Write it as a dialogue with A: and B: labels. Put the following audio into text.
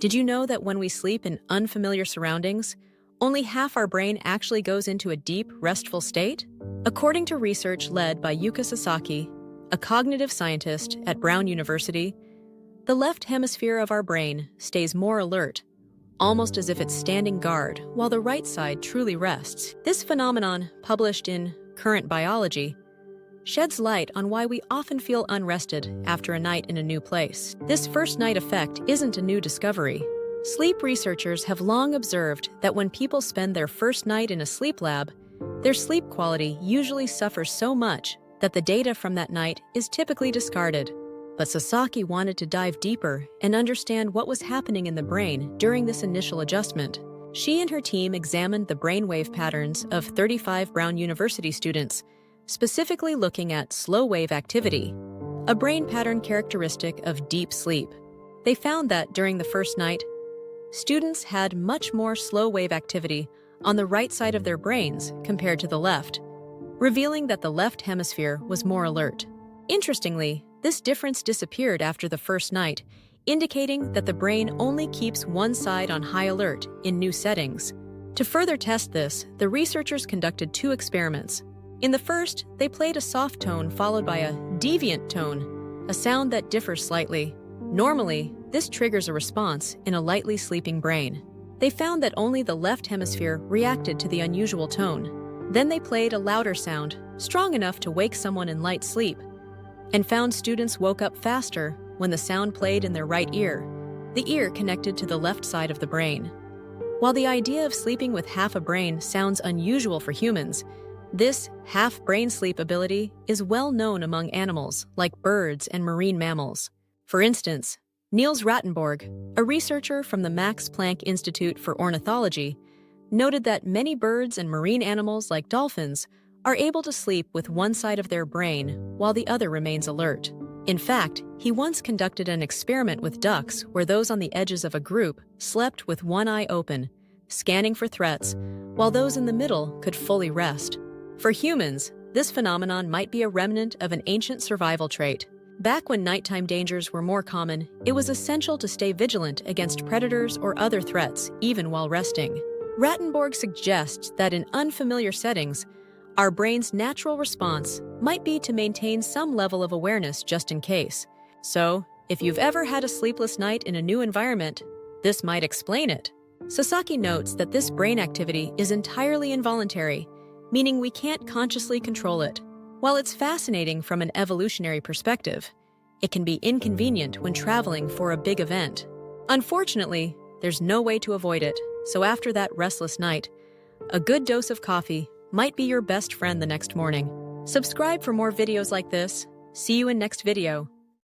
A: Did you know that when we sleep in unfamiliar surroundings, only half our brain actually goes into a deep, restful state? According to research led by Yuka Sasaki, a cognitive scientist at Brown University, the left hemisphere of our brain stays more alert, almost as if it's standing guard, while the right side truly rests. This phenomenon, published in Current Biology, sheds light on why we often feel unrested after a night in a new place. This first night effect isn't a new discovery. Sleep researchers have long observed that when people spend their first night in a sleep lab, their sleep quality usually suffers so much that the data from that night is typically discarded. But Sasaki wanted to dive deeper and understand what was happening in the brain during this initial adjustment. She and her team examined the brainwave patterns of 35 Brown University students, specifically looking at slow wave activity, a brain pattern characteristic of deep sleep. They found that during the first night, students had much more slow wave activity on the right side of their brains compared to the left, revealing that the left hemisphere was more alert. Interestingly, this difference disappeared after the first night, indicating that the brain only keeps one side on high alert in new settings. To further test this, the researchers conducted 2 experiments. In the first, they played a soft tone followed by a deviant tone, a sound that differs slightly. Normally, this triggers a response in a lightly sleeping brain. They found that only the left hemisphere reacted to the unusual tone. Then they played a louder sound, strong enough to wake someone in light sleep, and found students woke up faster when the sound played in their right ear, the ear connected to the left side of the brain. While the idea of sleeping with half a brain sounds unusual for humans, this half-brain sleep ability is well known among animals like birds and marine mammals. For instance, Niels Rattenborg, a researcher from the Max Planck Institute for Ornithology, noted that many birds and marine animals like dolphins are able to sleep with one side of their brain while the other remains alert. In fact, he once conducted an experiment with ducks where those on the edges of a group slept with one eye open, scanning for threats, while those in the middle could fully rest. For humans, this phenomenon might be a remnant of an ancient survival trait. Back when nighttime dangers were more common, it was essential to stay vigilant against predators or other threats, even while resting. Rattenborg suggests that in unfamiliar settings, our brain's natural response might be to maintain some level of awareness just in case. So, if you've ever had a sleepless night in a new environment, this might explain it. Sasaki notes that this brain activity is entirely involuntary, meaning we can't consciously control it. While it's fascinating from an evolutionary perspective, it can be inconvenient when traveling for a big event. Unfortunately, there's no way to avoid it, so after that restless night, a good dose of coffee might be your best friend the next morning. Subscribe for more videos like this. See you in next video.